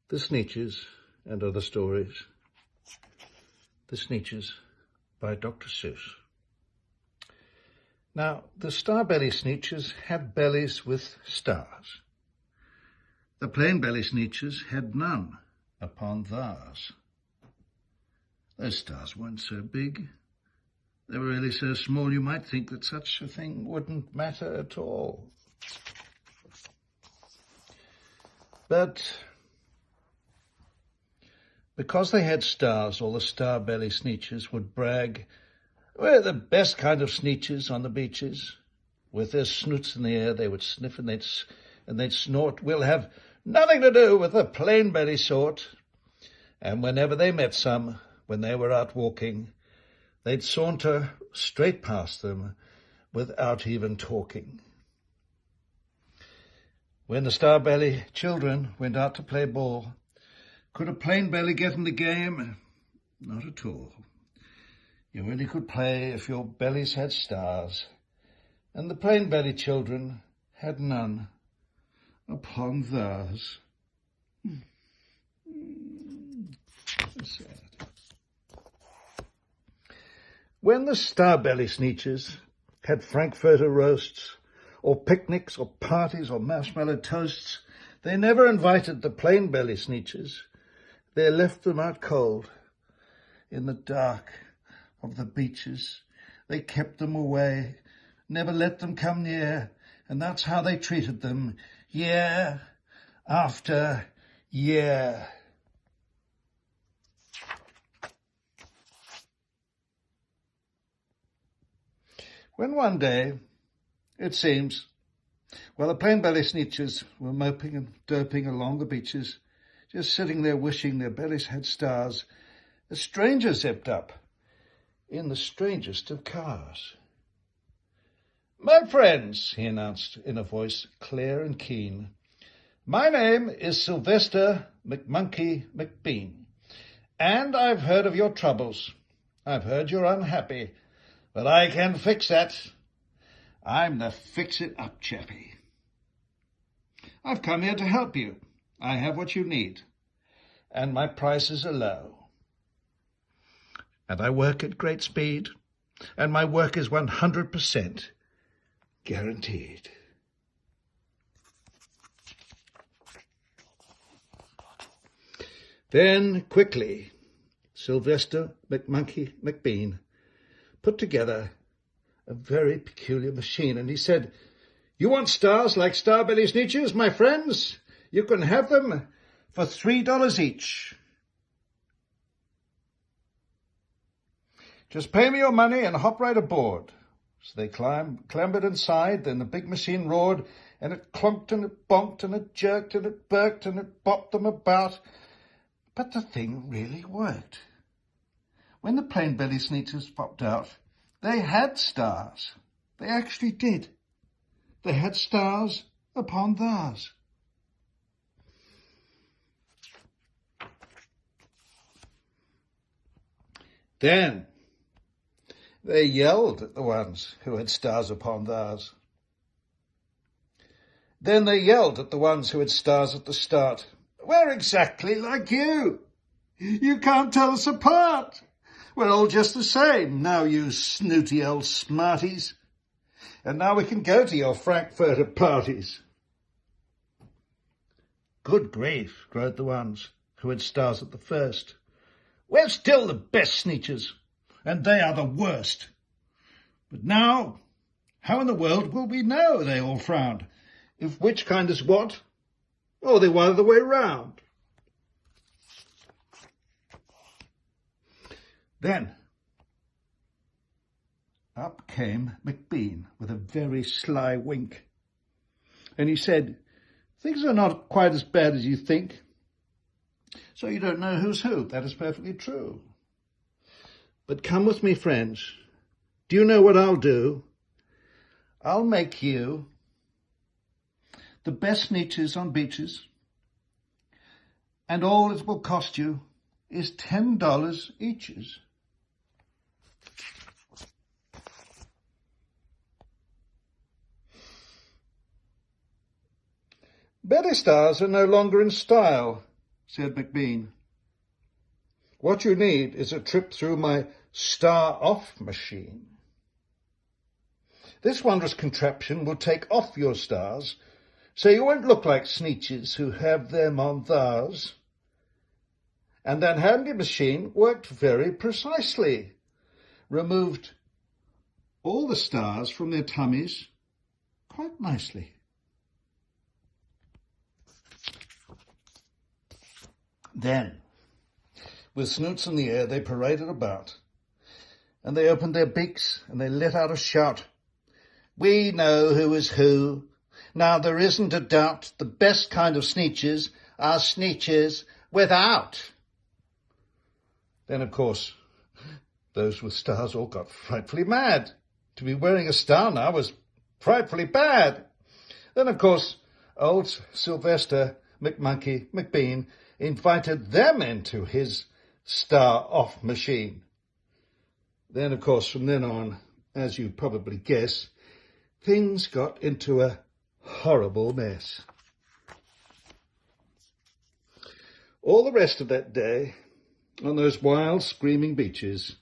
The Sneetches and Other Stories. The Sneetches by Dr Seuss. Now, the star-belly Sneetches had bellies with stars. The plain-belly Sneetches had none upon theirs. Those stars weren't so big. They were really so small you might think that such a thing wouldn't matter at all. But because they had stars, all the star-belly Sneetches would brag, "We're the best kind of Sneetches on the beaches." With their snoots in the air, they would sniff and they'd snort, "We'll have nothing to do with the plain-belly sort." And whenever they met some, when they were out walking, they'd saunter straight past them without even talking. When the star-belly children went out to play ball, could a plain belly get in the game? Not at all. You only could play if your bellies had stars, and the plain belly children had none upon theirs. Sad. When the star-belly Sneetches had frankfurter roasts, or picnics, or parties, or marshmallow toasts, they never invited the plain-belly Sneetches. They left them out cold in the dark of the beaches. They kept them away, never let them come near, and that's how they treated them, year after year. When one day, it seems, while the plain-belly Sneetches were moping and doping along the beaches, just sitting there wishing their bellies had stars, a stranger zipped up in the strangest of cars. "My friends," he announced in a voice clear and keen, "my name is Sylvester McMonkey McBean, and I've heard of your troubles. I've heard you're unhappy, but I can fix that. I'm the fix-it-up chappie. I've come here to help you. I have what you need, and my prices are low. And I work at great speed, and my work is 100% guaranteed." Then, quickly, Sylvester McMonkey McBean put together a very peculiar machine, and he said, "You want stars like star-belly Sneetches, my friends? You can have them for $3 each. Just pay me your money and hop right aboard." So they clambered inside, then the big machine roared, and it clunked and it bonked and it jerked and it burked and it bopped them about. But the thing really worked. When the plain-belly Sneetches popped out, they had stars. They actually did. They had stars upon theirs. Then they yelled at the ones who had stars upon theirs. Then they yelled at the ones who had stars at the start, "We're exactly like you. You can't tell us apart. We're all just the same now, you snooty old smarties. And now we can go to your frankfurter parties." "Good grief," crowed the ones who had stars at the first. "We're still the best Sneetches, and they are the worst. But now, how in the world will we know," they all frowned, "if which kind is what, or the other way round?" Then up came McBean with a very sly wink, and he said, "Things are not quite as bad as you think. So you don't know who's who. That is perfectly true. But come with me, friends. Do you know what I'll do? I'll make you the best Sneetches on beaches, and all it will cost you is $10 each." Belly stars are no longer in style, said McBean. "What you need is a trip through my star-off machine. This wondrous contraption will take off your stars, so you won't look like sneetches who have them on theirs." And that handy machine worked very precisely, removed all the stars from their tummies quite nicely. Then, with snoots in the air, they paraded about, and they opened their beaks, and they let out a shout. "We know who is who. Now there isn't a doubt, the best kind of sneetches are sneetches without." Then, of course, those with stars all got frightfully mad. To be wearing a star now was frightfully bad. Then, of course, old Sylvester McMonkey McBean invited them into his star-off machine. Then, of course, from then on, as you probably guess, things got into a horrible mess. All the rest of that day, on those wild, screaming beaches,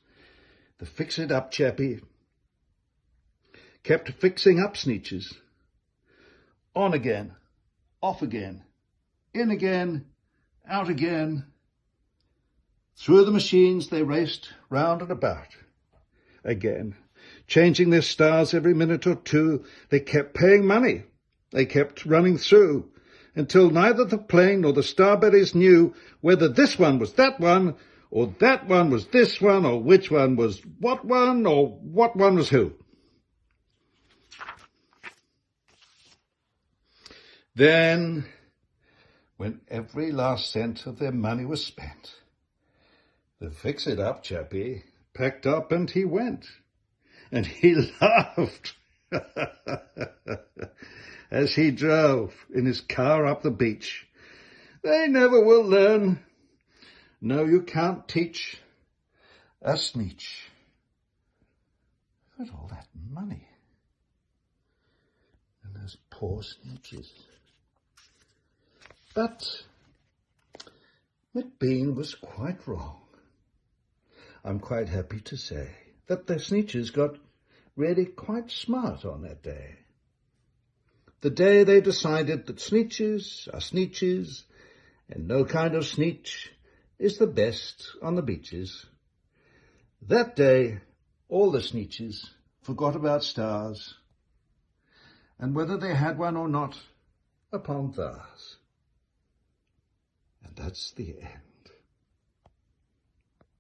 the fix-it-up chappie kept fixing up sneetches. On again, off again, in again, out again. Through the machines they raced round and about. Again, changing their stars every minute or two, they kept paying money. They kept running through, until neither the plane nor the starbellies knew whether this one was that one, or that one was this one, or which one was what one, or what one was who. Then, when every last cent of their money was spent, the fix-it-up chappie packed up and he went. And he laughed as he drove in his car up the beach. They never will learn. No, you can't teach a sneetch. Look at all that money. And those poor sneetches. But McBean was quite wrong. I'm quite happy to say that the sneetches got really quite smart on that day. The day they decided that sneetches are sneetches, and no kind of sneetch is the best on the beaches. That day, all the sneetches forgot about stars, and whether they had one or not, upon theirs. And that's the end.